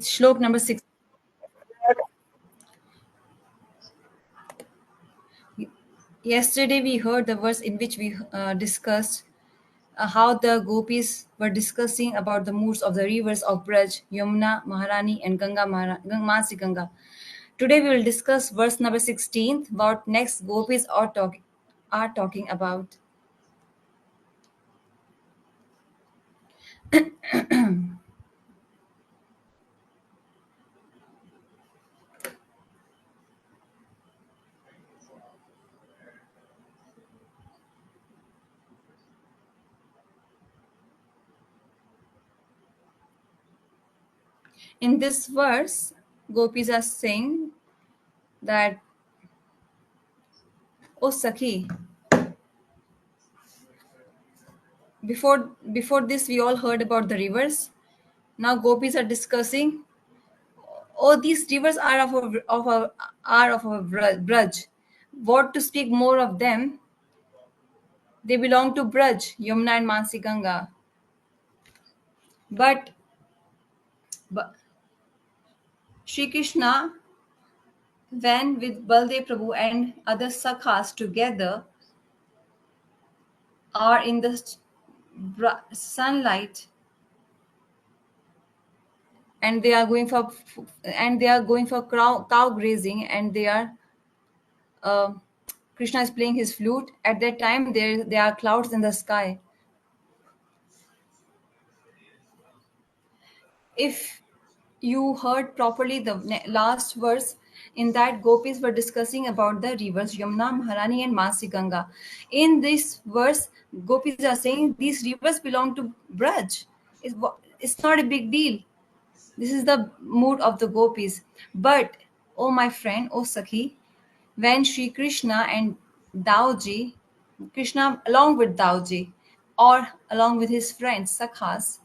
Shlok number 6. Yesterday we heard the verse in which we discussed how the gopis were discussing about the moods of the rivers of Braj, Yamuna, Maharani, and Masi Ganga. Today we will discuss verse number 16, what next gopis are talking about. In this verse, gopis are saying that, "Oh Sakhi, before this we all heard about the rivers. Now gopis are discussing, oh, these rivers are of a Braj. What to speak more of them? They belong to Braj, Yamuna and Mansi Ganga. But, but Sri Krishna, when with Baldev Prabhu and other Sakhas together, are in the sunlight, and they are going for cow grazing, and they are uh, Krishna is playing his flute. At that time, there are clouds in the sky. If you heard properly the last verse, in that gopis were discussing about the rivers Yamuna, Maharani, and Mansi Ganga. In this verse, gopis are saying these rivers belong to Braj. It's not a big deal. This is the mood of the gopis. But, oh my friend, oh Sakhi, when Sri Krishna and Dauji, Krishna along with Dauji, or along with his friends, Sakhas,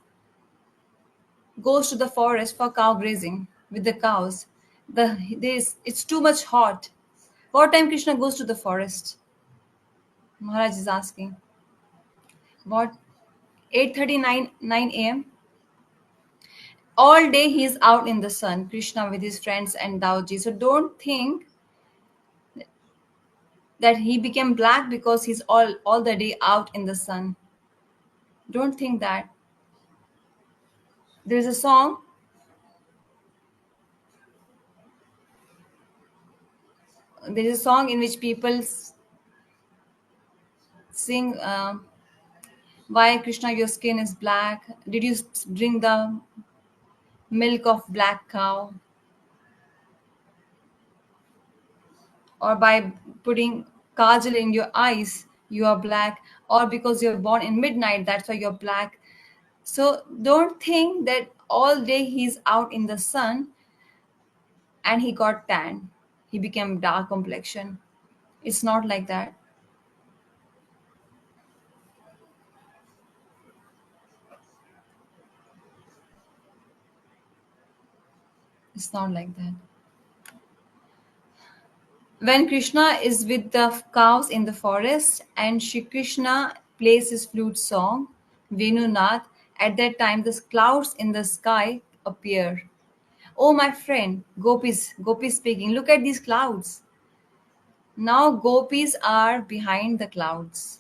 goes to the forest for cow grazing with the cows. It's too much hot. What time Krishna goes to the forest? Maharaj is asking. What? 8:39 9 a.m. All day he is out in the sun, Krishna with his friends and Dauji. So don't think that he became black because he's all the day out in the sun. Don't think that. There's a song. There's a song in which people sing. Why Krishna your skin is black? Did you drink the milk of black cow? Or by putting kajal in your eyes you are black, or because you're born in midnight that's why you're black. So don't think that all day he's out in the sun and he got tan, he became dark complexion. It's not like that. It's not like that. When Krishna is with the cows in the forest and Shri Krishna plays his flute song, Venunath, at that time the clouds in the sky appear. Oh, my friend, gopis speaking. Look at these clouds. Now gopis are behind the clouds.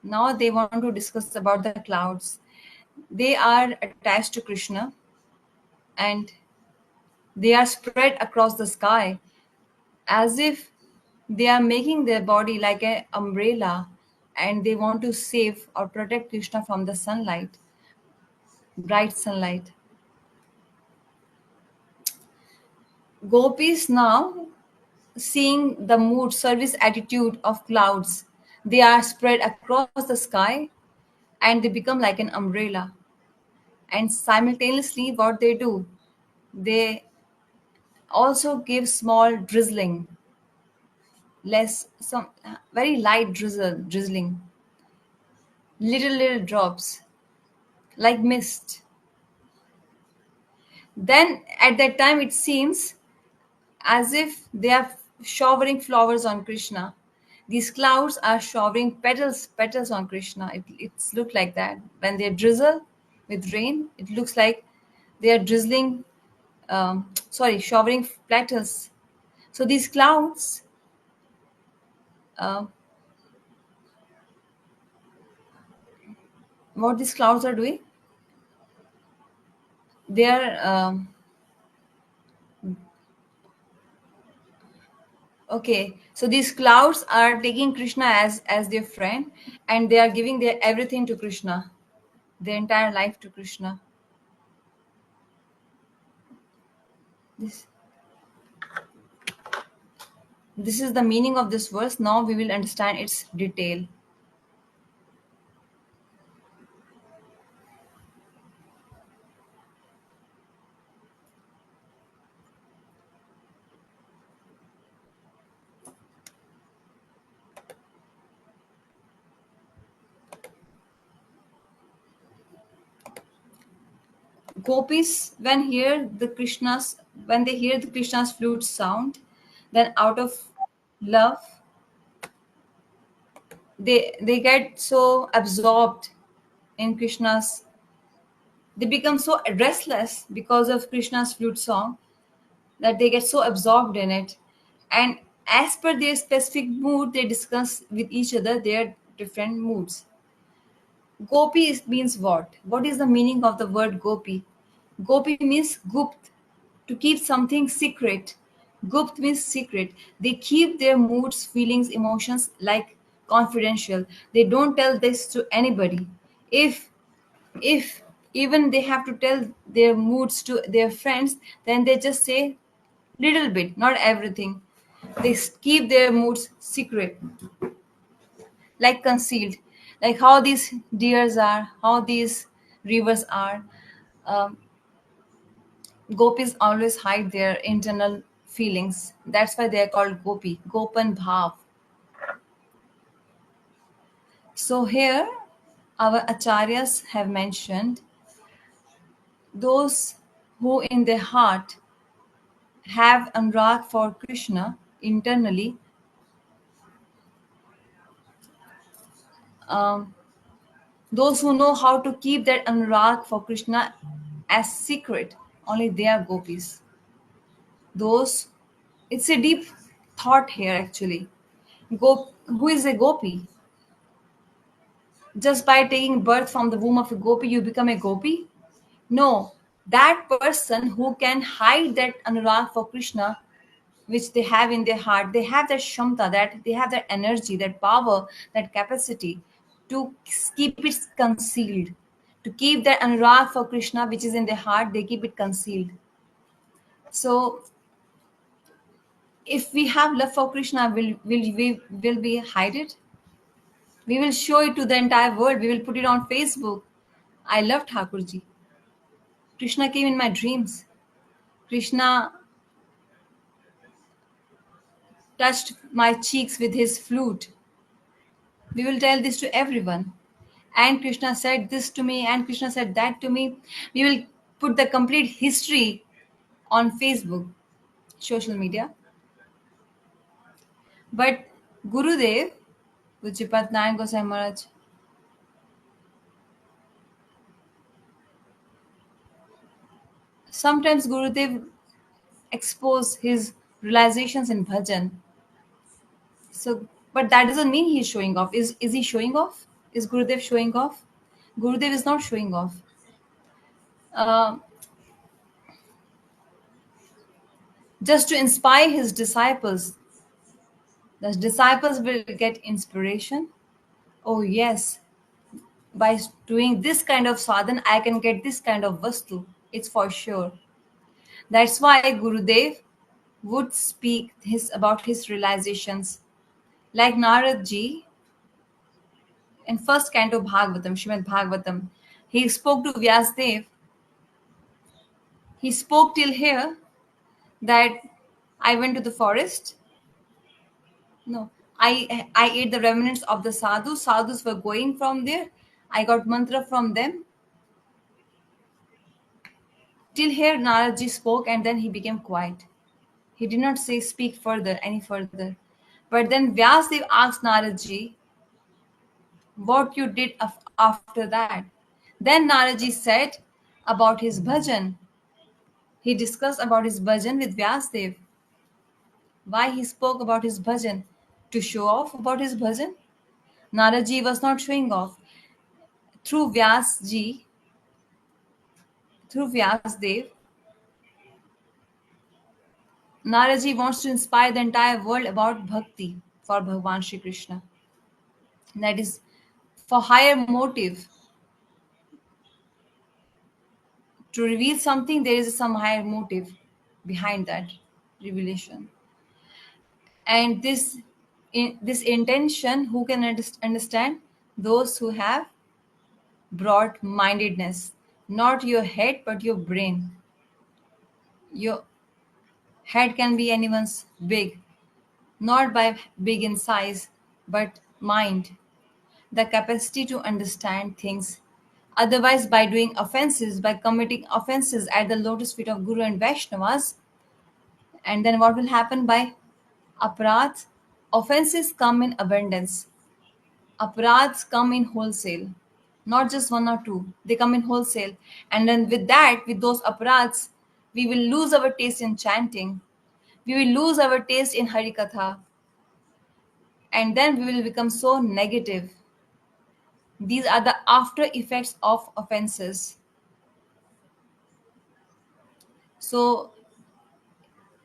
Now they want to discuss about the clouds. They are attached to Krishna and they are spread across the sky as if they are making their body like an umbrella, and they want to save or protect Krishna from the sunlight, bright sunlight. Gopis now seeing the mood, service attitude of clouds. They are spread across the sky and they become like an umbrella. And simultaneously, what they do, they also give small drizzling, less, some very light drizzling, little drops like mist. Then at that time, it seems as if they are showering flowers on Krishna. These clouds are showering petals on Krishna. It's look like that. When they drizzle with rain, it looks like they are drizzling showering petals. So these clouds, uh, what these clouds are doing, they are okay. So these clouds are taking Krishna as their friend, and they are giving their everything to Krishna, their entire life to Krishna. This this is the meaning of this verse. Now we will understand its detail. Gopis, when they hear the Krishna's flute sound, then out of love, they get so absorbed in Krishna's. They become so restless because of Krishna's flute song that they get so absorbed in it, and as per their specific mood, they discuss with each other their different moods. Means what? What is the meaning of the word gopi? Gopi means gupt, to keep something secret. Gupt means secret. They keep their moods, feelings, emotions like confidential. They don't tell this to anybody. If even they have to tell their moods to their friends, then they just say little bit, not everything. They keep their moods secret, like concealed, like how these deers are, how these rivers are. um, Gopis always hide their internal feelings. That's why they are called gopi, gopan bhav. So here our acharyas have mentioned those who in their heart have anurag for Krishna internally. um, those who know how to keep that anurag for Krishna as secret, only they are gopis. Those, it's a deep thought here actually. Who is a gopi? Just by taking birth from the womb of a gopi, you become a gopi? No, that person who can hide that anurag for Krishna, which they have in their heart, they have that shamta, that they have that energy, that power, that capacity to keep it concealed. To keep that anurag for Krishna, which is in their heart, they keep it concealed. So if we have love for Krishna, will we hide it? We will show it to the entire world. We will put it on Facebook. I love Thakurji. Krishna came in my dreams. Krishna touched my cheeks with his flute. We will tell this to everyone. And Krishna said this to me, and Krishna said that to me. We will put the complete history on Facebook, social media. But Gurudev, Pujipat Nayan Gosai Maharaj, sometimes Gurudev expose his realizations in bhajan. So, but that doesn't mean he's showing off. Is he showing off? Is Gurudev showing off? Gurudev is not showing off. Uh, just to inspire his disciples, the disciples will get inspiration. Oh yes, by doing this kind of sadhan, I can get this kind of vastu. It's for sure. That's why Gurudev would speak his about his realizations, like Narad ji in first canto Bhagavatam, Srimad Bhagavatam. He spoke to Vyasdev. He spoke till here that I went to the forest. No, I ate the remnants of the sadhus. Sadhus were going from there. I got mantra from them. Till here, Naradji spoke, and then he became quiet. He did not say speak further, any further. But then Vyasdev asked Naradji what you did after that. Then Naradji said about his bhajan. He discussed about his bhajan with Vyasdev. Why he spoke about his bhajan? To show off about his bhajan? Naraji was not showing off. Through Vyasji, through Vyasdev, Naraji wants to inspire the entire world about bhakti for Bhagwan Shri Krishna. That is for higher motive. To reveal something, there is some higher motive behind that revelation. And this intention, who can understand? Those who have broad mindedness, not your head but your brain. Your head can be anyone's big, not by big in size, but mind, the capacity to understand things. Otherwise, by doing offenses, by committing offenses at the lotus feet of Guru and Vaishnavas, and then what will happen by aparadh? Offenses come in abundance. Aparadhs come in wholesale, not just one or two. They come in wholesale, and then with that, with those aparadhs, we will lose our taste in chanting. We will lose our taste in Harikatha, and then we will become so negative. These are the after effects of offenses. So,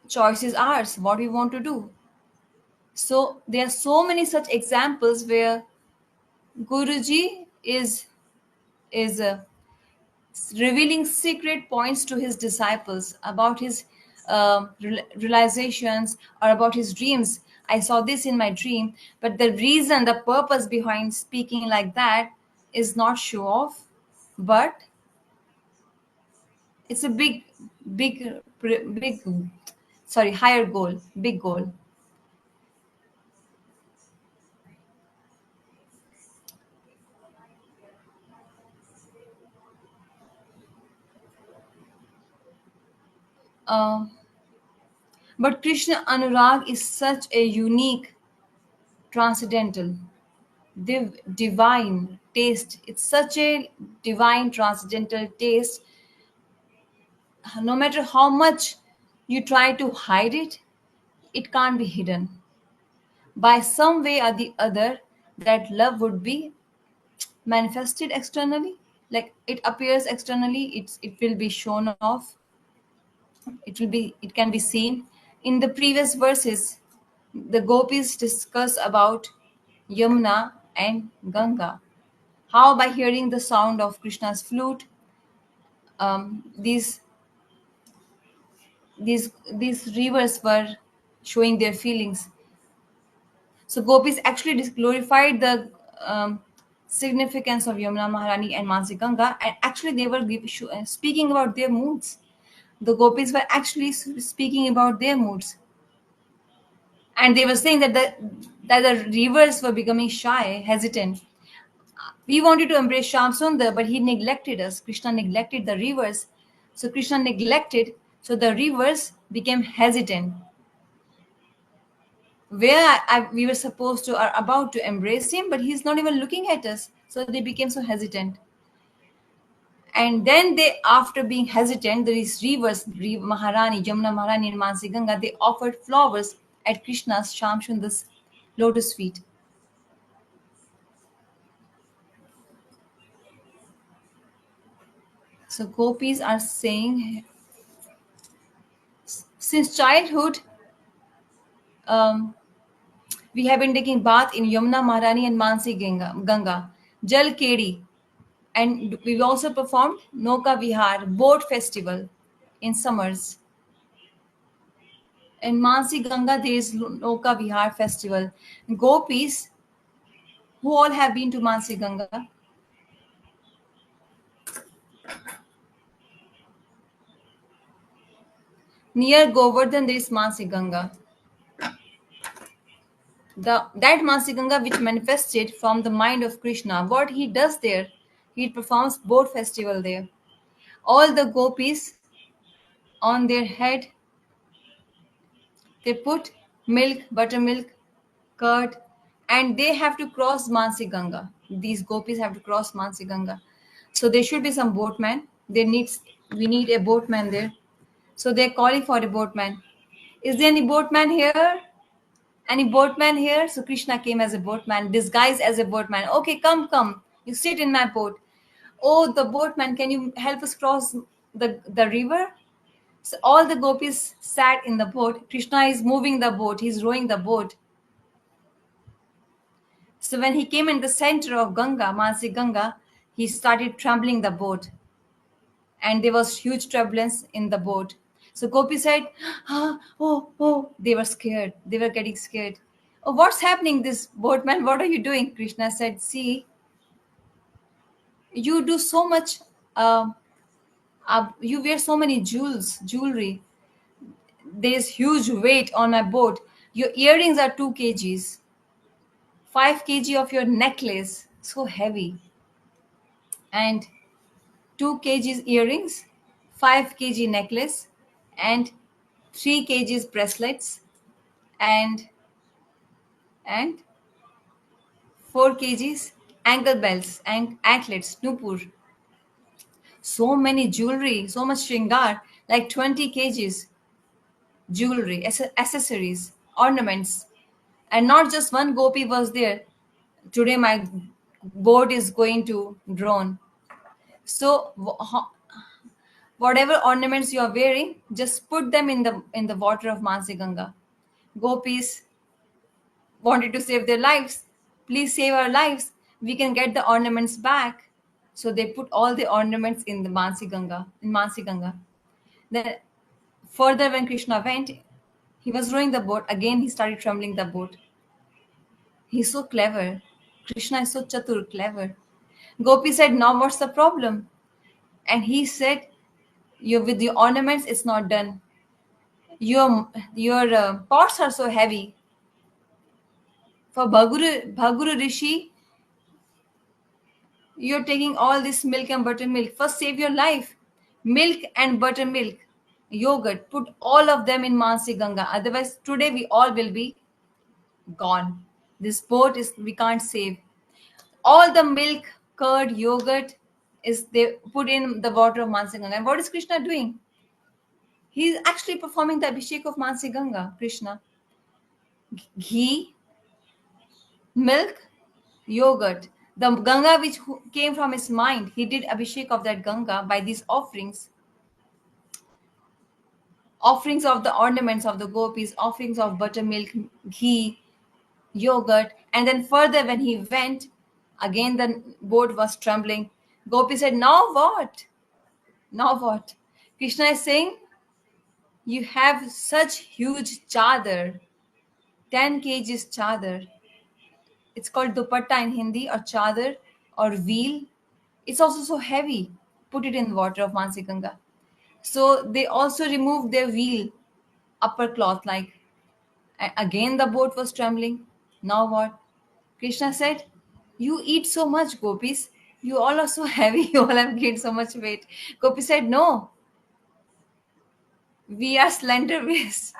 choice is ours, what we want to do. So, there are so many such examples where Guruji is revealing secret points to his disciples about his realizations or about his dreams. I saw this in my dream, but the reason, the purpose behind speaking like that is not show off, but it's a big, sorry, higher goal, big goal. Uh, but Krishna Anurag is such a unique, transcendental, divine taste. It's such a divine, transcendental taste. No matter how much you try to hide it, it can't be hidden. By some way or the other, that love would be manifested externally. Like it appears externally, it will be shown off. It can be seen. In the previous verses, the gopis discuss about Yamuna and Ganga. How by hearing the sound of Krishna's flute, these these rivers were showing their feelings. So gopis actually glorified the significance of Yamuna Maharani and Mansi Ganga, and actually they were speaking about their moods. The gopis were actually speaking about their moods, and they were saying that the rivers were becoming shy, hesitant. We wanted to embrace Sham Sundar, but he neglected us. Krishna neglected the rivers. So Krishna neglected, so the rivers became hesitant. Where we were supposed to, are about to embrace him, but he's not even looking at us. So they became so hesitant. And then they, after being hesitant, these rivers, Maharani, Jamuna Maharani and Mansi Ganga, they offered flowers at Krishna's Sham Sundar's lotus feet. So gopis are saying, since childhood, um, we have been taking bath in Yamuna Maharani and Mansi Ganga, Jal Kedi, and we've also performed Noka Vihar boat festival in summers. In Mansi Ganga, there is Noka Vihar festival. Gopis, who all have been to Mansi Ganga, near Govardhan there is Mansi Ganga. That Mansi Ganga which manifested from the mind of Krishna. What he does there, he performs boat festival there. All the gopis on their head, they put milk, buttermilk, curd, and they have to cross Mansi Ganga. These gopis have to cross Mansi Ganga. So there should be some boatman. We need a boatman there. So they're calling for a boatman. Is there any boatman here? Any boatman here? So Krishna came as a boatman, disguised as a boatman. Okay, come, come. You sit in my boat. Oh, the boatman, can you help us cross the river? So all the gopis sat in the boat. Krishna is moving the boat. He's rowing the boat. So when he came in the center of Ganga, Mansi Ganga, he started trembling the boat, and there was huge turbulence in the boat. So Gopi said, ah, oh, oh, they were scared. They were getting scared. Oh, what's happening, this boatman? What are you doing? Krishna said, see, you do so much, uh, you wear so many jewelry. There's huge weight on my boat. Your earrings are 2 kgs, 5 kg of your necklace, so heavy. And 2 kgs earrings, 5 kg necklace, and 3 kgs bracelets, and and 4 kgs ankle belts and anklets, nupur. So many jewelry, so much shringar, like 20 kgs jewelry, accessories, ornaments. And not just one gopi was there. Today my boat is going to drown. So whatever ornaments you are wearing, just put them in the water of Mansi Ganga. Gopis wanted to save their lives. Please save our lives. We can get the ornaments back. So they put all the ornaments in the Mansi Ganga, in Mansi Ganga. Then further, when Krishna went, he was rowing the boat. Again, he started trembling the boat. He's so clever. Krishna is so chatur, clever. Gopi said, now what's the problem? And he said, you with the ornaments, it's not done. Your pots are so heavy. For Bhaguru Rishi, you're taking all this milk and buttermilk. First, save your life. Milk and buttermilk, yogurt, put all of them in Mansi Ganga. Otherwise, today we all will be gone. This boat is we can't save. All the milk, curd, yogurt is they put in the water of Mansi Ganga. And what is Krishna doing? He's actually performing the Abhishek of Mansi Ganga. Krishna, ghee, milk, yogurt. The Ganga which came from his mind, he did Abhishek of that Ganga by these offerings. Offerings of the ornaments of the gopis, offerings of buttermilk, ghee, yogurt. And then further, when he went, again the boat was trembling. Gopi said, now what? Now what? Krishna is saying, you have such huge chadar, 10 kgs chadar. It's called dupatta in Hindi, or chadar, or veil. It's also so heavy. Put it in water of Mansi Ganga. So they also removed their veil, upper cloth, like. Again the boat was trembling. Now what? Krishna said, you eat so much, gopis. You all are so heavy. You all have gained so much weight. Gopi said, no, we are slender waist.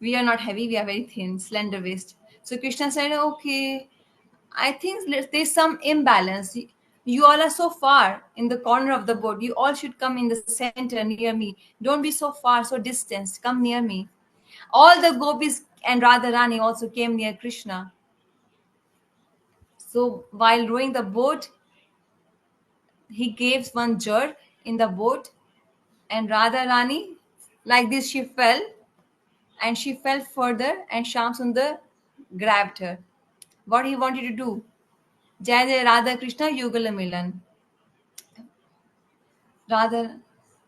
We are not heavy. We are very thin, slender waist. So Krishna said, okay, I think there's some imbalance. You all are so far in the corner of the boat. You all should come in the center near me. Don't be so far, so distant. Come near me. All the gopis and Radharani also came near Krishna. So while rowing the boat, he gave one jerk in the boat, and Radharani, like this, she fell, and she fell further, and Sham Sundar grabbed her. What he wanted to do? Jai Jai Radha Krishna Yugala Milan. Radha,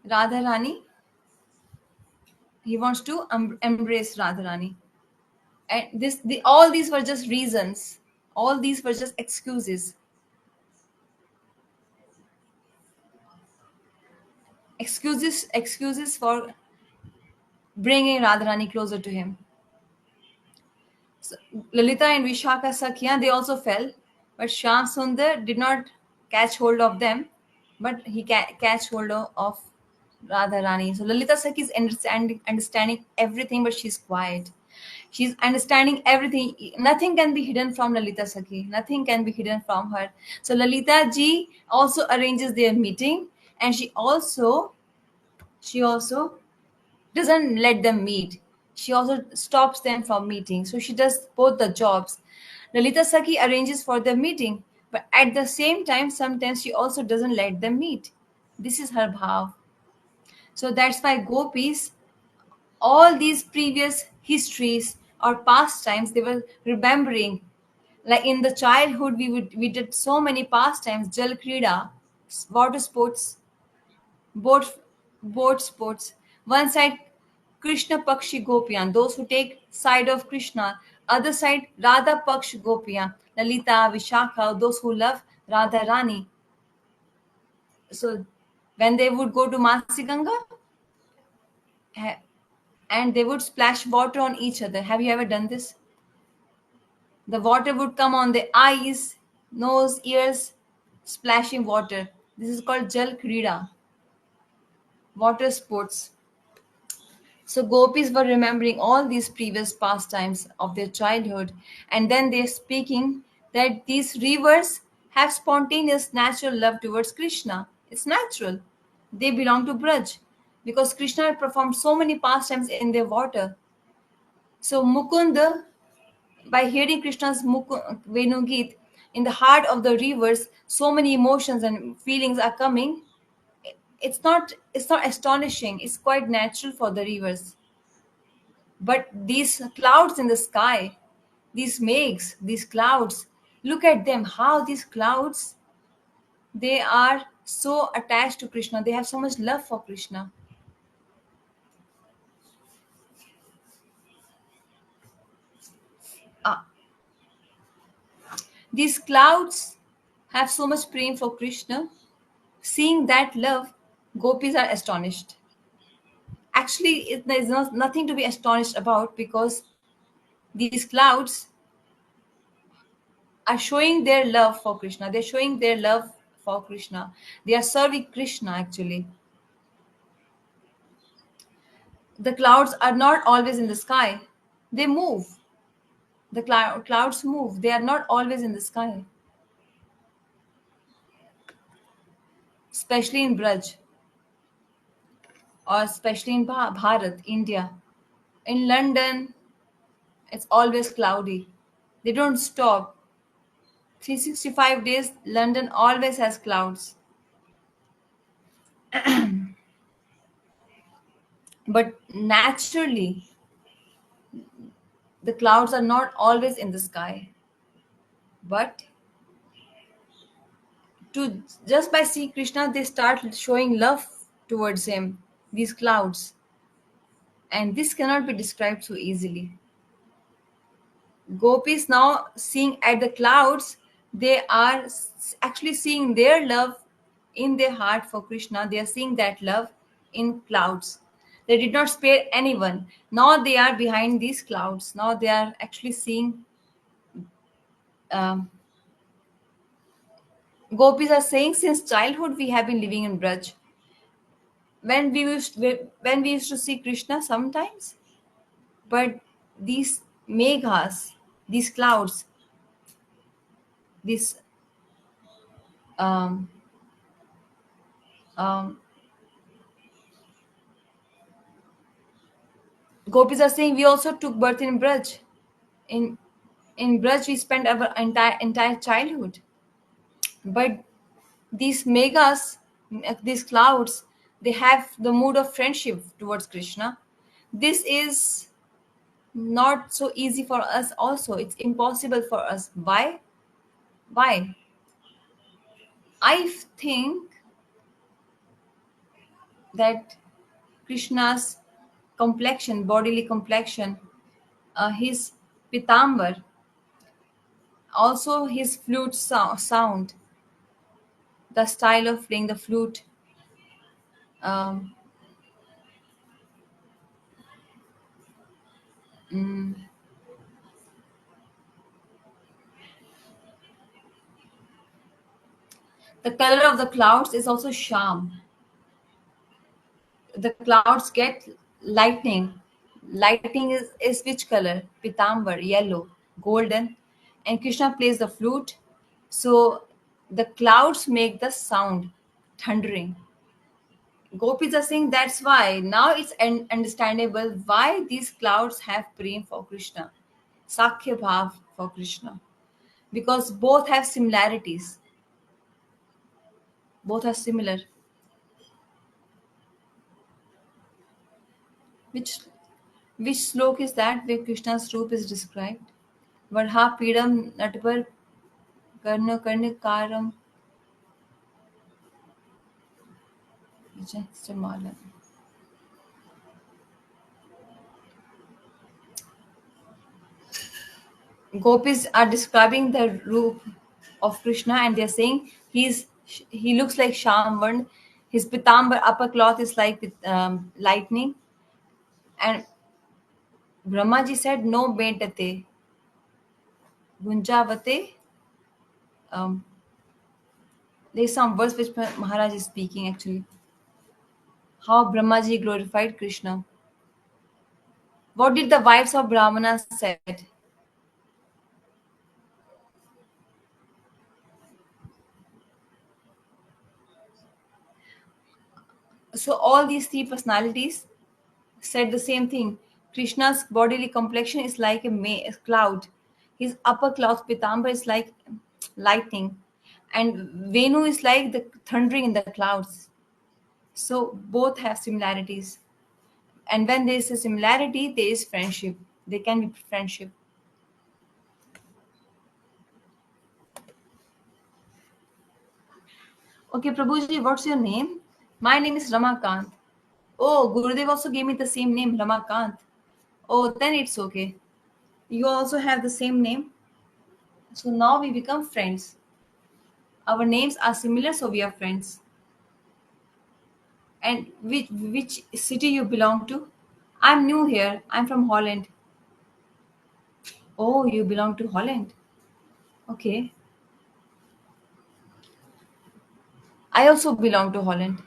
Radharani, he wants to embrace Radharani. And all these were just reasons. All these were just excuses. Excuses for bringing Radharani closer to him. So, Lalita and Vishaka Sakya, they also fell, but Shyam Sundar did not catch hold of them, but he catch hold of Radharani. So Lalita Sakhi is understanding everything, but she's quiet. She's understanding everything. Nothing can be hidden from Lalita Sakhi. Nothing can be hidden from her. So Lalita ji also arranges their meeting, and she also she also doesn't let them meet. She also stops them from meeting. So she does both the jobs. Lalita Sakhi arranges for the meeting, but at the same time, sometimes she also doesn't let them meet. This is her bhav. So that's why gopis, all these previous histories or pastimes, they were remembering. Like in the childhood, we did so many pastimes: jal krida, water sports, boat boat sports. One side Krishna Pakshi Gopiyan, those who take side of Krishna. Other side Radha Paksh Gopiyan, Lalita, Vishakha, those who love Radha Rani. So when they would go to Mansi Ganga, ha- and they would splash water on each other. Have you ever done this? The water would come on the eyes, nose, ears, splashing water. This is called Jal Krida, water sports. So gopis were remembering all these previous pastimes of their childhood, and then they're speaking that these rivers have spontaneous natural love towards Krishna. It's natural. They belong to Braj because Krishna had performed so many pastimes in their water. So Mukunda, by hearing Krishna's Venugit, in the heart of the rivers, so many emotions and feelings are coming. It's not astonishing. It's quite natural for the rivers. But these clouds in the sky, these meghs, these clouds, look at them, how these clouds, they are so attached to Krishna. They have so much love for Krishna. Ah, these clouds have so much praying for Krishna. Seeing that love, gopis are astonished. Actually, there is nothing to be astonished about because these clouds are showing their love for Krishna. They're showing their love for Krishna. They are serving Krishna actually. The clouds are not always in the sky. They move. The clouds move. They are not always in the sky, especially in Braj or especially in Bharat, India. In London, it's always cloudy. They don't stop. 365 days, London always has clouds. But naturally, the clouds are not always in the sky. But to just by seeing Krishna, they start showing love towards him, these clouds. And this cannot be described so easily. Gopis now seeing at the clouds, they are actually seeing their love in their heart for Krishna. They are seeing that love in clouds. They did not spare anyone. Now they are behind these clouds. Now they are actually seeing. Um, Gopis are saying since childhood we have been living in Braj. When we used to see Krishna sometimes, but these meghas, these clouds, these um, um, gopis are saying we also took birth in Braj. In in Braj we spent our entire childhood. But these megas, these clouds, they have the mood of friendship towards Krishna. This is not so easy for us also. It's impossible for us. Why? Why? I think that Krishna's complexion, bodily complexion, his pitambar, also his flute sound, the style of playing the flute, um, mm, the color of the clouds is also sham. The clouds get lightning. Lightning is which color? Pitambar, yellow, golden, and Krishna plays the flute. So the clouds make the sound, thundering. Gopis are saying that's why now it's understandable why these clouds have prem for Krishna, Sakhya Bhav for Krishna, because both have similarities, both are similar. Which which slok is that where Krishna's roop is described? Varha Pidam Natpar Karna Karnikaram Samalan. Gopis are describing the roop of Krishna and they're saying he looks like Shamvan. His pitambar upper cloth is like with lightning. And Brahmaji said, no bentate, gunjavate. Um, there's some verse which Maharaj is speaking actually. How Brahmaji glorified Krishna. What did the wives of Brahmana said? So all these three personalities said the same thing. Krishna's bodily complexion is like a cloud. His upper cloth pitambar is like lightning, and Venu is like the thundering in the clouds. So both have similarities, and when there is a similarity, there is friendship. There can be friendship. Okay, Prabhuji, what's your name? My name is Ramakant. Oh, Gurudev also gave me the same name, Ramakant. Oh, then it's okay. You also have the same name. So now we become friends. Our names are similar, so we are friends. And which city you belong to? I'm new here. I'm from Holland. Oh, you belong to Holland. Okay. I also belong to Holland.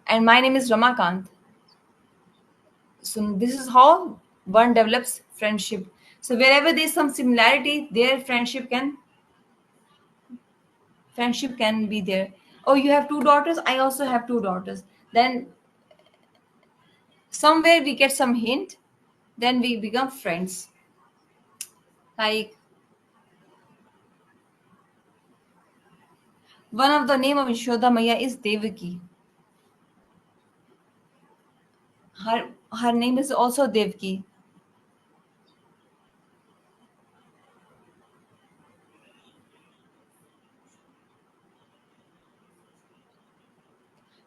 And my name is Ramakant. So this is how one develops friendship. So wherever there's some similarity, there friendship can be there. Oh, you have two daughters? I also have two daughters. Then somewhere we get some hint, then we become friends. Like one of the name of Yashoda Maya is Devaki. Her name is also Devaki.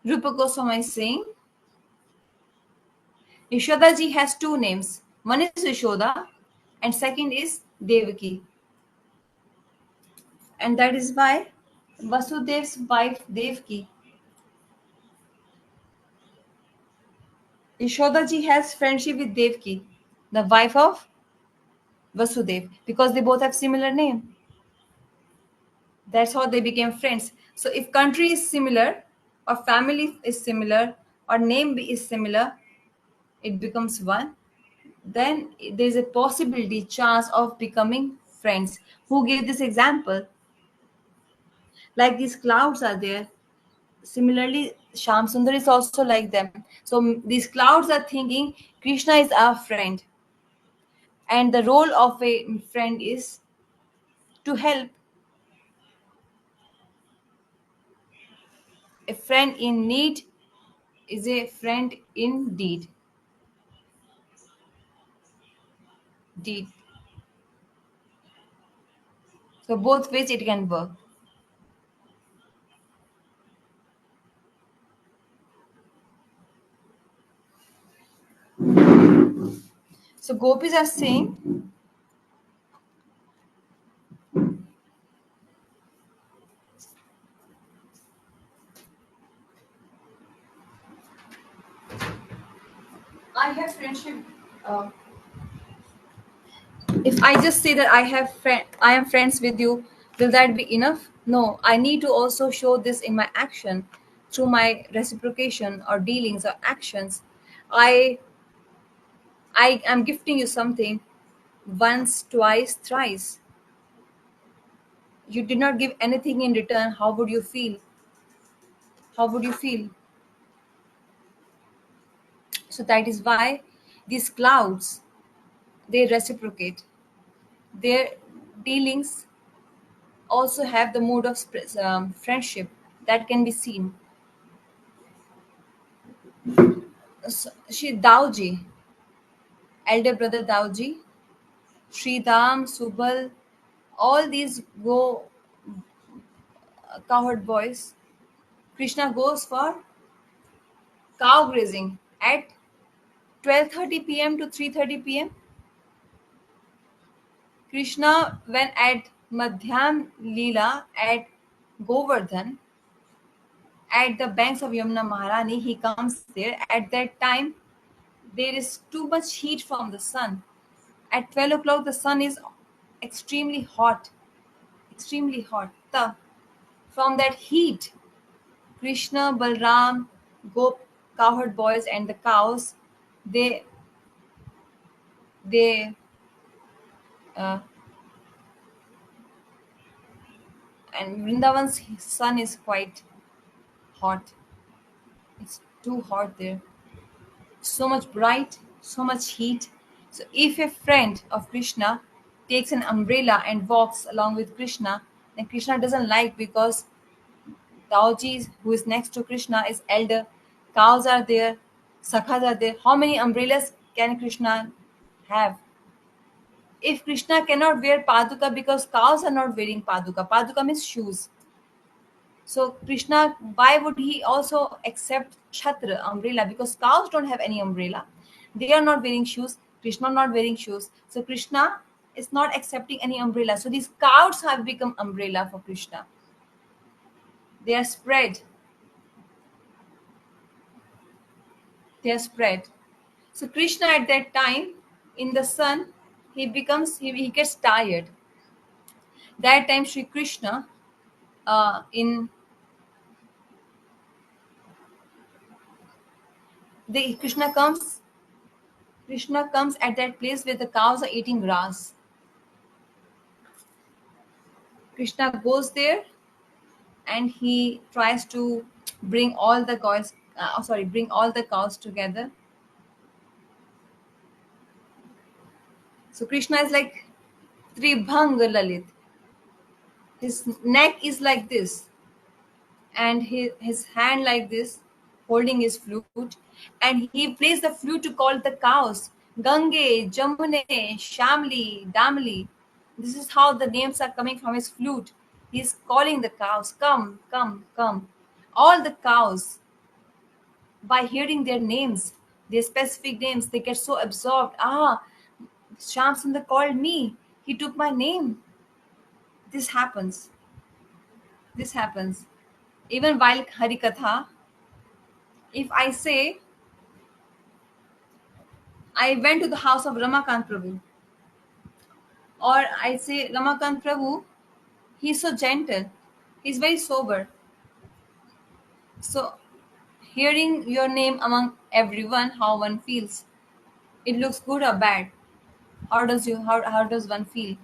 Rupa Goswami is saying Yashoda ji has two names. One is Yashoda and second is Devaki. And that is why Vasudev's wife Devaki. Yashoda ji has friendship with Devaki, the wife of Vasudev, because they both have similar name. That's how they became friends. So if country is similar, or family is similar, or name is similar, it becomes one. Then there's a possibility, chance of becoming friends. Who gave this example? Like these clouds are there. Similarly, Sham Sundar is also like them. So these clouds are thinking Krishna is our friend, and the role of a friend is to help. A friend in need is a friend indeed. Deed. So both ways it can work. So gopis are saying, I have friendship. Uh, if I just say that I am friends with you, will that be enough? No, I need to also show this in my action, through my reciprocation or dealings or actions. I I am gifting you something once, twice, thrice. You did not give anything in return. How would you feel? How would you feel? So that is why these clouds, they reciprocate. Their dealings also have the mood of friendship that can be seen. So, Dauji, elder brother Dauji, Sridham, Subal, all these go cowherd boys. Krishna goes for cow grazing at 12:30 p.m. to 3:30 p.m. Krishna, when at Madhyam Leela at Govardhan, at the banks of Yamuna Maharani, he comes there. At that time, there is too much heat from the sun. At 12 o'clock, the sun is extremely hot, extremely hot. From that heat, Krishna, Balram, Gop, cowherd boys, and the cows, they they uh, and Vrindavan's sun is quite hot. It's too hot there. So much bright, so much heat. So if a friend of Krishna takes an umbrella and walks along with Krishna, then Krishna doesn't like, because Dauji, who is next to Krishna, is elder. Cows are there, sakhas are there. How many umbrellas can Krishna have? If Krishna cannot wear paduka because cows are not wearing paduka, paduka means shoes. So Krishna, why would he also accept chhatra, umbrella? Because cows don't have any umbrella. They are not wearing shoes. Krishna not wearing shoes. So Krishna is not accepting any umbrella. So these cows have become umbrella for Krishna. They are spread. They are spread. So Krishna at that time in the sun, he gets tired. That time Sri Krishna in the Krishna comes at that place where the cows are eating grass. Krishna goes there and he tries to bring all the bring all the cows together. So Krishna is like Tribhang Lalit. His neck is like this, and his hand like this, holding his flute, and he plays the flute to call the cows Gange, Jamune, Shamli, Damli. This is how the names are coming from his flute. He's calling the cows, come, come, come. All the cows, by hearing their names, their specific names, they get so absorbed. Ah, Sham Sundar called me. He took my name. This happens. This happens. Even while Harikatha, if I say I went to the house of Ramakant Prabhu, or I say Ramakant Prabhu, he's so gentle, he's very sober. So, hearing your name among everyone, how one feels, it looks good or bad. How does one feel?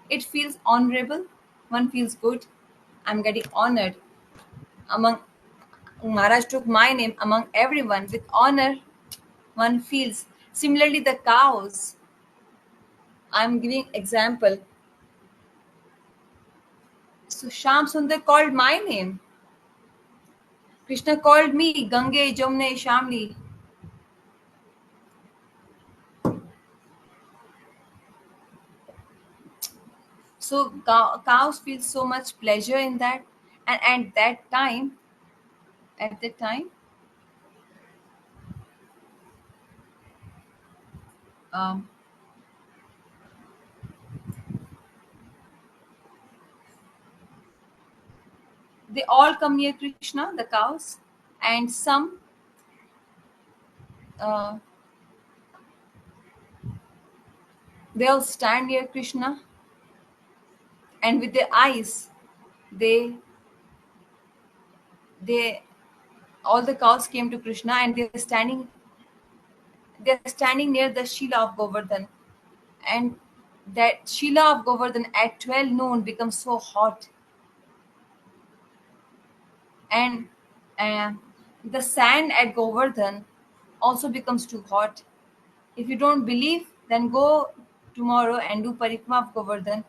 It feels honorable. One feels good. I'm getting honored among Maharaj took my name among everyone with honor. One feels similarly the cows. I'm giving example. So Sham Sundar called my name. Krishna called me Gange, Jamne, Shamli. So cows feel so much pleasure in that, and at that time, um, they all come near Krishna, the cows, and some uh, they'll stand near Krishna, and with their eyes, they they all the cows came to Krishna, and they're standing near the Shila of Govardhan, and that Shila of Govardhan at 12 noon becomes so hot, and And the sand at Govardhan also becomes too hot. If you don't believe, then go tomorrow and do Parikrama of Govardhan.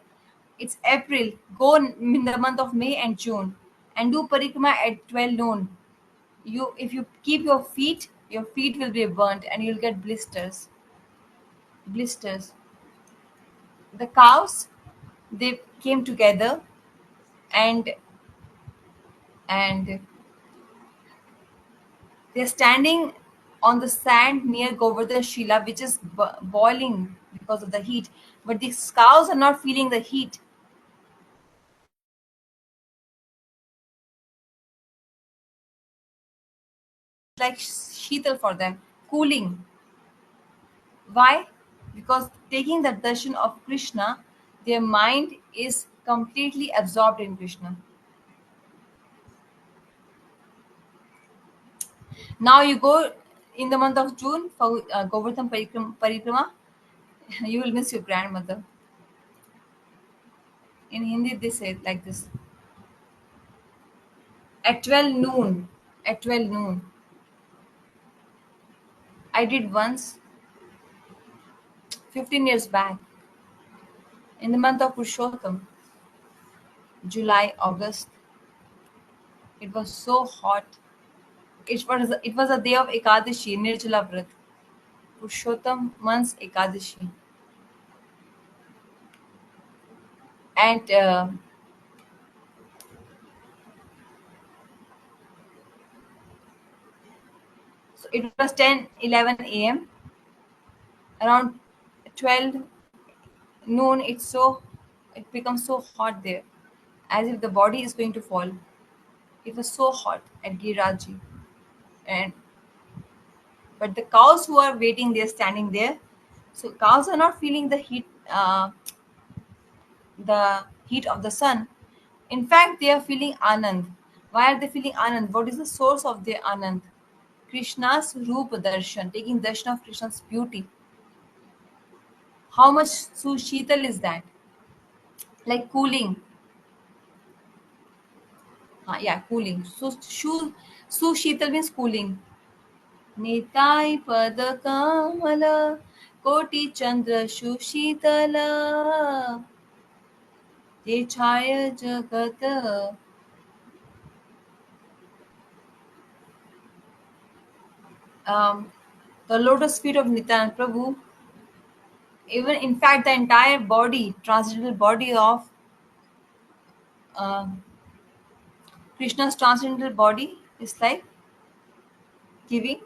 It's April. Go in the month of May and June and do Parikrama at 12 noon. If you keep your feet will be burnt and you'll get blisters. Blisters. The cows, they came together, and and they're standing on the sand near Govardhan Shila, which is boiling because of the heat. But these cows are not feeling the heat. It's like sheetal for them, cooling. Why? Because taking the darshan of Krishna, their mind is completely absorbed in Krishna. Now you go in the month of June for Govardhan Parikrama, you will miss your grandmother. In Hindi, they say it like this: at 12 noon. At 12 noon. I did once, 15 years back, in the month of Purushottam, July, August. It was so hot. It was a day of Ekadashi, Nirjala Vrat. Purushottam month's Ekadashi. And so it was 10, 11 a.m. Around 12 noon, it becomes so hot there, as if the body is going to fall. It was so hot at Girajji. And but the cows who are waiting, they're standing there. So cows are not feeling the heat of the sun. In fact, they are feeling Anand. Why are they feeling Anand? What is the source of their Anand? Krishna's Roop Darshan, taking darshan of Krishna's beauty. How much Sushital is that? Like cooling. Yeah, cooling. Sushital means cooling. Nitai Pada Kamala Koti Chandra Sushitala Te Chaya Jagat. Um, the lotus feet of Nityananda Prabhu, even in fact the entire body, transcendental body of um Krishna's transcendental body is like giving.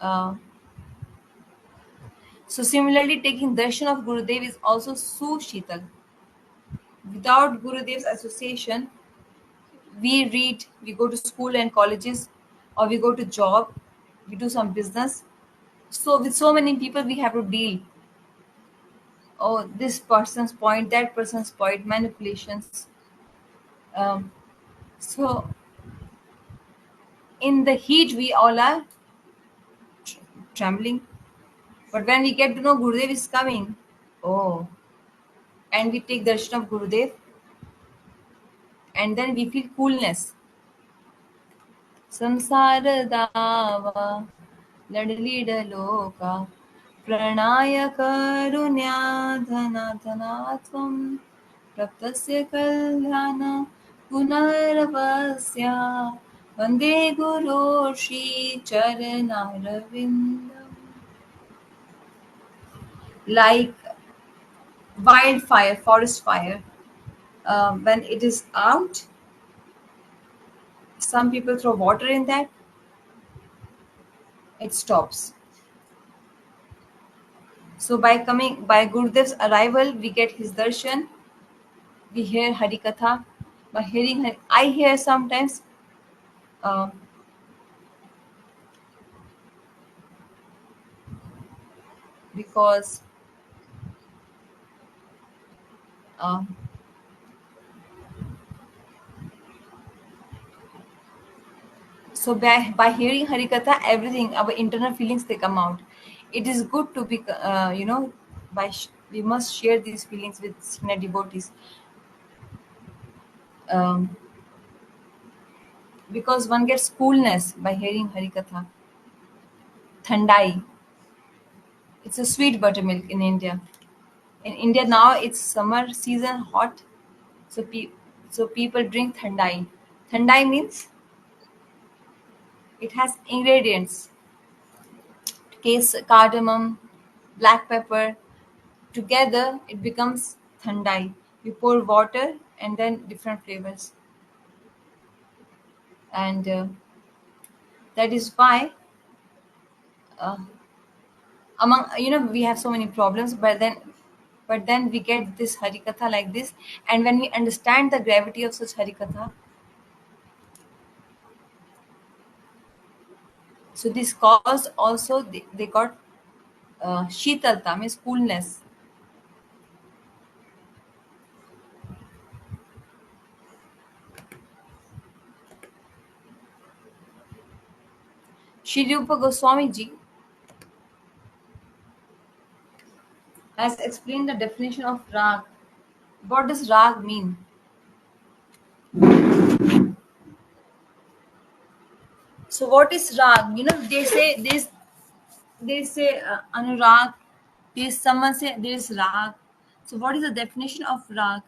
Uh, so similarly, taking darshan of Gurudev is also Sushital. Without Gurudev's association, we go to school and colleges, or we go to job, we do some business. So with so many people we have to deal. Oh, this person's point, that person's point, manipulations. Um, so in the heat, we all are trembling. But when we get to know Gurudev is coming, oh, and we take darshan of Gurudev, and then we feel coolness. संसार दावा लडलिडलोका प्रणाय करुण्याधनाधनात्वं प्रप्तस्य कल्याण पुनर्वस्य वन्दे गुरो श्रीचरणारविन्दम्. Like wildfire, forest fire, when it is out, some people throw water in that, it stops. So by Gurudev's arrival, we get his darshan, we hear Harikatha. By hearing I hear sometimes uh, because uh, so by hearing Harikatha, everything, our internal feelings, they come out. It is good to be, we must share these feelings with senior devotees. Um, because one gets coolness by hearing Harikatha. Thandai. It's a sweet buttermilk in India. In India now it's summer season, hot, so so people drink thandai. Thandai means it has ingredients: cardamom, black pepper. Together it becomes thandai. You pour water and then different flavors, and that is why uh, among we have so many problems, but then we get this harikatha like this, and when we understand the gravity of such harikatha, so this caused also they got shitalta means coolness. Shri Rupa Goswami ji has explained the definition of rag. What does rag mean? So what is rag? They say this. They say anurag. There's someone say there is rag. So what is the definition of rag?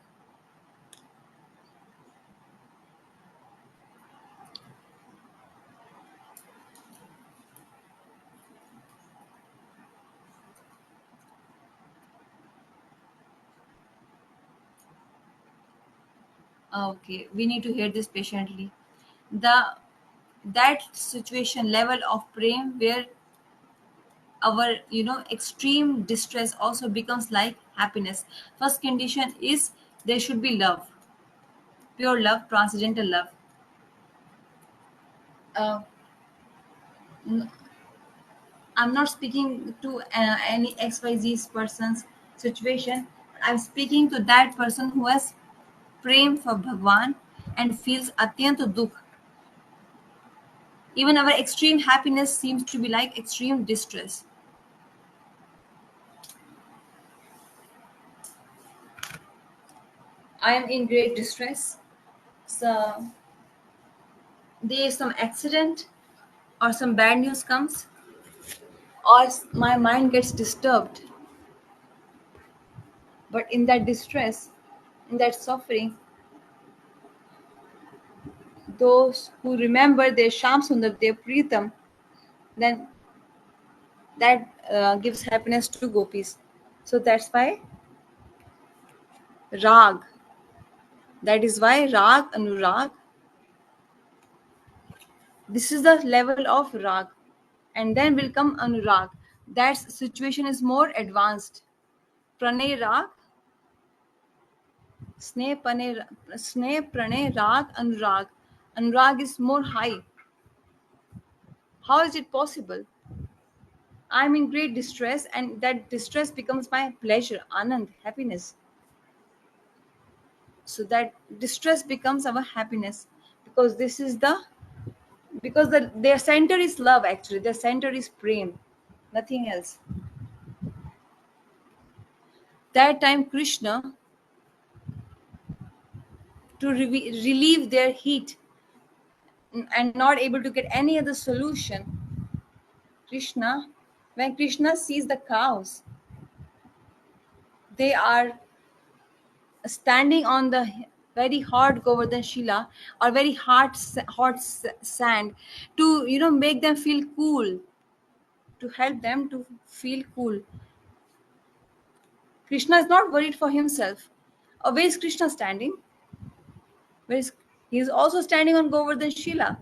Okay, we need to hear this patiently. The that situation level of prem where our extreme distress also becomes like happiness. First condition is there should be love, pure love, transcendental love. uh, n- I'm not speaking to any xyz person's situation. I'm speaking to that person who has prem for bhagwan and feels atyant dukh. Even our extreme happiness seems to be like extreme distress. I am in great distress. So there is some accident or some bad news comes, or my mind gets disturbed. But in that distress, in that suffering, those who remember their Sham Sundar, their Pritam, then that gives happiness to gopis. So that's why rag. That is why rag, anurag. This is the level of rag, and then will come anurag. That situation is more advanced. Pranay rag, sneh pranay rag, anurag. Anurag is more high. How is it possible? I'm in great distress, and that distress becomes my pleasure, anand, happiness. So that distress becomes our happiness, because this is their center is love. Actually, their center is prem, nothing else. That time Krishna, to relieve their heat and not able to get any other solution, Krishna, when Krishna sees the cows, they are standing on the very hot Govardhan Shila, or very sand, to make them feel cool, to help them to feel cool. Krishna is not worried for himself. Where is Krishna standing? Where is he is also standing on Govardhan Shila.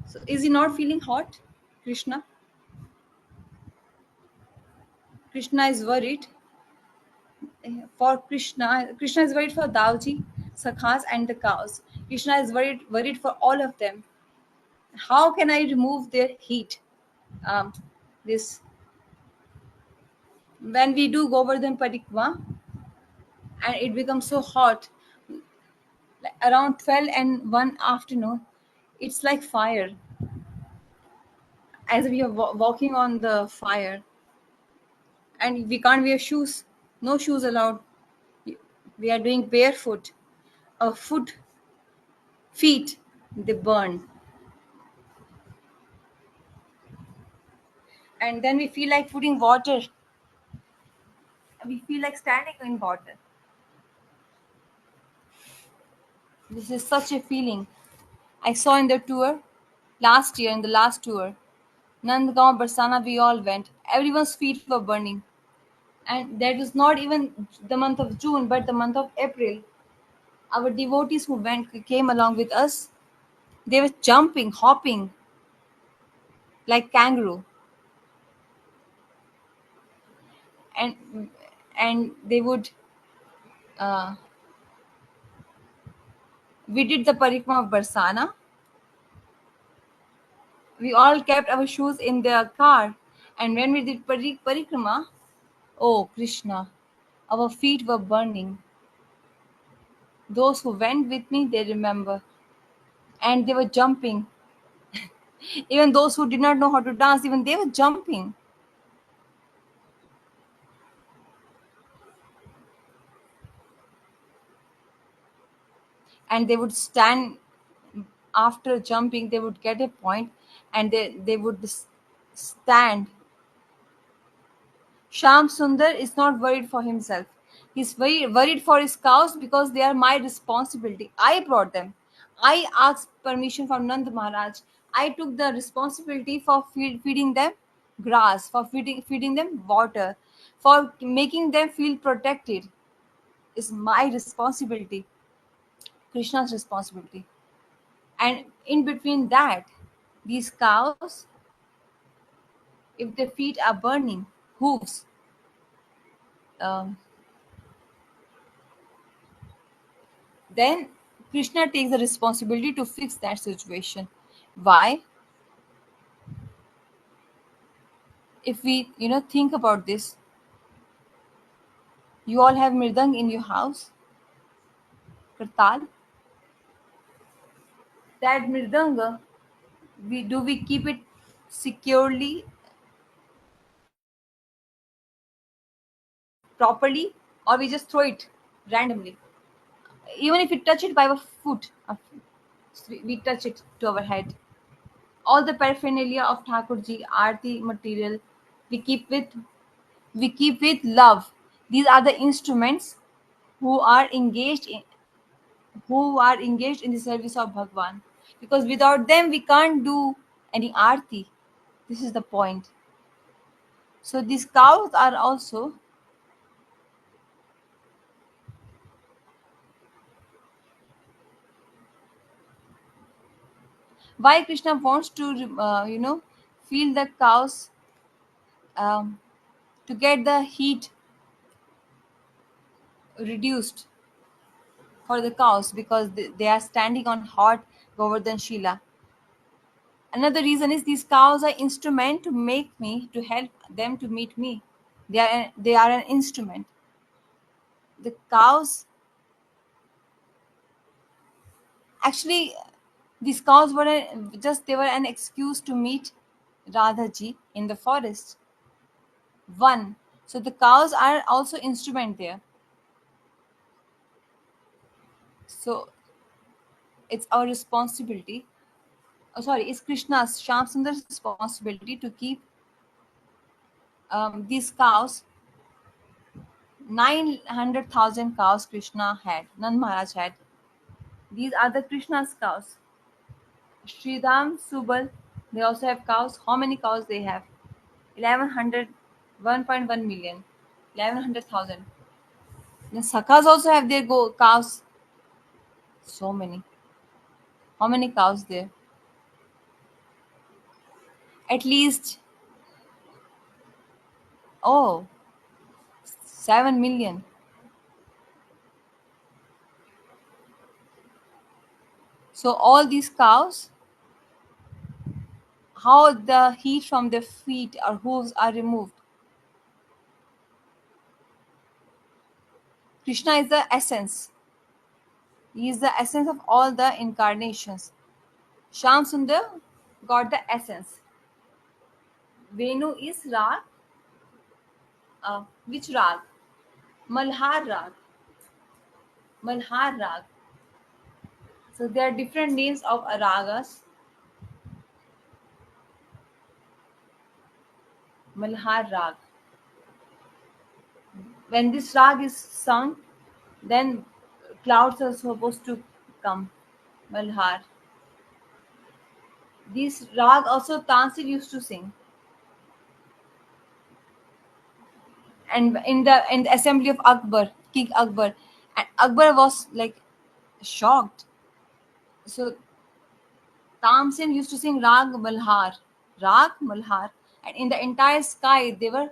So is he not feeling hot? Krishna? Krishna is worried for Krishna. Krishna is worried for Dauji, Sakhas, and the cows. Krishna is worried for all of them. How can I remove their heat? This When we do Govardhan Parikrama and it becomes so hot, like around 12 and 1 afternoon, it's like fire, as we are walking on the fire, and we can't wear shoes, no shoes allowed. We are doing barefoot, foot, feet. They burn. And then we feel like putting water. We feel like standing in water. This is such a feeling. I saw in the tour last year, in the last tour, Nandgaon, Barsana, we all went. Everyone's feet were burning. And that was not even the month of June, but the month of April. Our devotees who went came along with us. They were jumping, hopping like kangaroo, and they would. Uh, we did the parikrama of Barsana. We all kept our shoes in the car, and when we did parikrama, oh Krishna, our feet were burning. Those who went with me, they remember, and they were jumping. Even those who did not know how to dance, even they were jumping. And they would stand after jumping. They would get a point, and they would stand. Sham Sundar is not worried for himself. He's very worried for his cows because they are my responsibility. I brought them. I asked permission from Nand Maharaj. I took the responsibility for feeding them grass, for feeding them water, for making them feel protected. Is my responsibility, Krishna's responsibility. And in between that, these cows, if their feet are burning, hooves, um, then Krishna takes the responsibility to fix that situation. Why? If we think about this, you all have mirdang in your house, kartal. That mirdanga, we keep it securely, properly, or we just throw it randomly? Even if we touch it by our foot, we touch it to our head. All the paraphernalia of Thakurji Aarti material, we keep with we keep with love. These are the instruments who are engaged in the service of Bhagwan. Because without them we can't do any aarti. This is the point. So these cows are also, why Krishna wants to feel the cows, um, to get the heat reduced for the cows, because they are standing on hot Govardhan Shila. Another reason is these cows are instrument to help them to meet me. They are an instrument. The cows, actually, these cows were they were an excuse to meet Radhaji in the forest. One. So the cows are also instrument there. So it's our responsibility. Oh, sorry, it's Krishna's, Sham Sundar's responsibility to keep these cows. 900,000 cows Krishna had, Nand Maharaj had. These are the Krishna's cows. Sridham, Subal, they also have cows. How many cows they have? 1100, 1.1 million, 1100,000. The Sakhas also have their cows. So many. How many cows there? At least, oh, 7 million. So all these cows, how the heat from their feet or hooves are removed. Krishna is the essence. He is the essence of all the incarnations. Sham Sundar got the essence. Venu is Rag. Which Rag? Malhar Rag. Malhar Rag. So there are different names of ragas. Malhar Rag. When this rag is sung, then clouds are supposed to come. Malhar. This rag also Tansir used to sing. And in the assembly of Akbar, King Akbar, and Akbar was like shocked. So Tamsin used to sing Rag Malhar, and in the entire sky the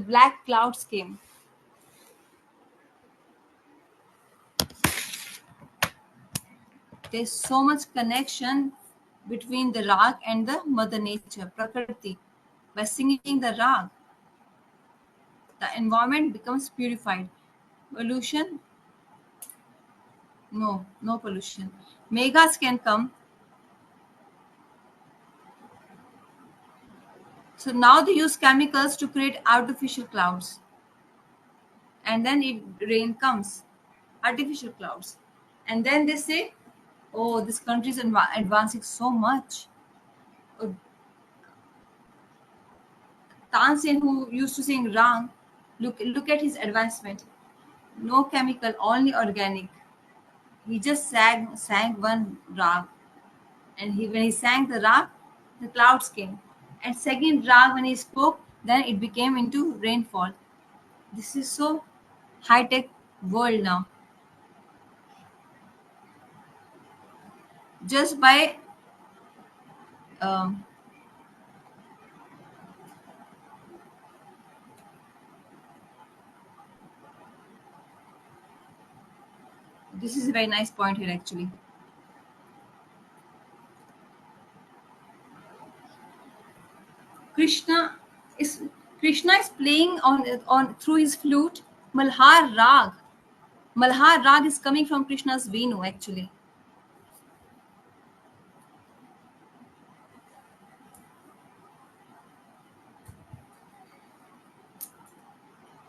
black clouds came. There's so much connection between the rag and the mother nature, Prakriti. By singing the rag, the environment becomes purified. Pollution, no pollution. Megas can come. So now they use chemicals to create artificial clouds, and then rain comes, artificial clouds, and then they say, "Oh, this country is advancing so much." Oh, Tansen, who used to sing Rang, look at his advancement. No chemical, only organic. He just sang one rag, and when he sang the rag, the clouds came. And second rag, when he spoke, then it became into rainfall. This is so high tech world now. Just by um, this is a very nice point here actually. Krishna is Krishna is playing on through his flute Malhar Rag. Malhar Rag is coming from Krishna's Venu actually.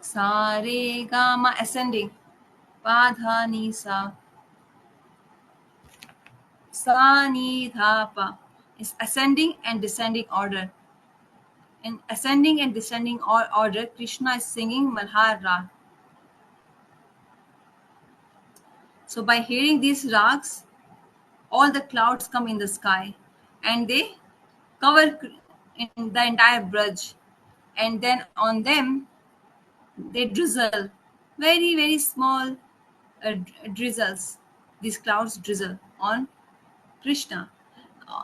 Sa re ga ma ascending. Pa dha ni sa. Sa ni dha pa. Is ascending and descending order. In ascending and descending order, Krishna is singing Malhar Rag. So by hearing these rags, all the clouds come in the sky and they cover in the entire Braj, and then on them they drizzle very small drizzles. These clouds drizzle on Krishna.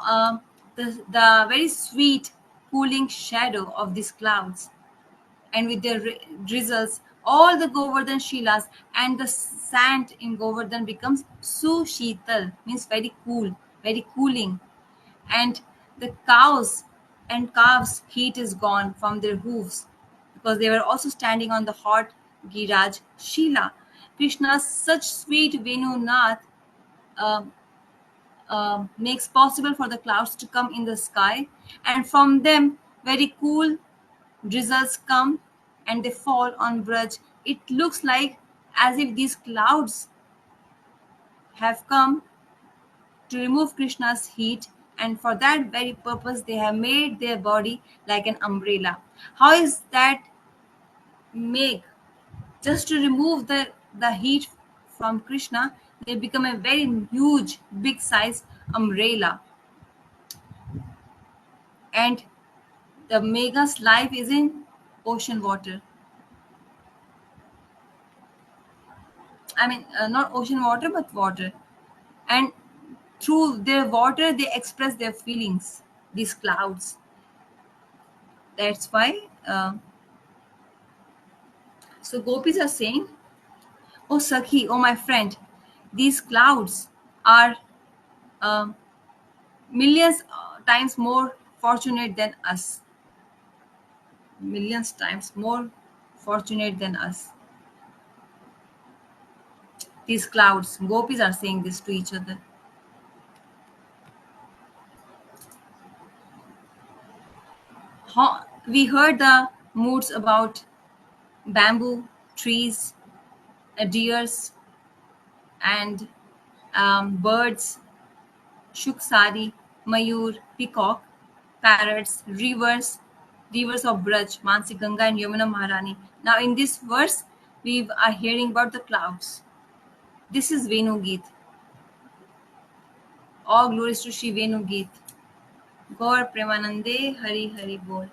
Um, the very sweet cooling shadow of these clouds, and with their drizzles, all the Govardhan Shilas and the sand in Govardhan becomes Sushital, means very cool, very cooling. And the cows and calves' heat is gone from their hooves because they were also standing on the hot Giraj Shila. Krishna's such sweet Venu Nath um, makes possible for the clouds to come in the sky, and from them very cool drizzles come and they fall on Braj. It looks like as if these clouds have come to remove Krishna's heat, and for that very purpose they have made their body like an umbrella. How is that make? Just to remove the heat from Krishna, they become a very huge, big size umbrella. And the Mega's life is in ocean water. I mean, not ocean water, but water. And through their water, they express their feelings, these clouds. That's why. So gopis are saying, "Oh Sakhi, oh my friend, these clouds are um millions times more fortunate than us. Millions times more fortunate than us." These clouds, gopis are saying this to each other. We heard the moods about bamboo, trees, deers, and birds, Shuksari, Mayur, peacock, parrots, rivers of Braj, Mansi Ganga and Yamuna Maharani. Now in this verse, we are hearing about the clouds. This is Venu Geet. All glories to Shri Venu Geet. Gaur Premanande Hari Hari Bol.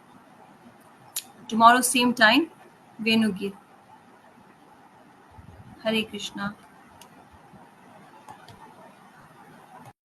Tomorrow same time, Venu Geet. Hare Krishna.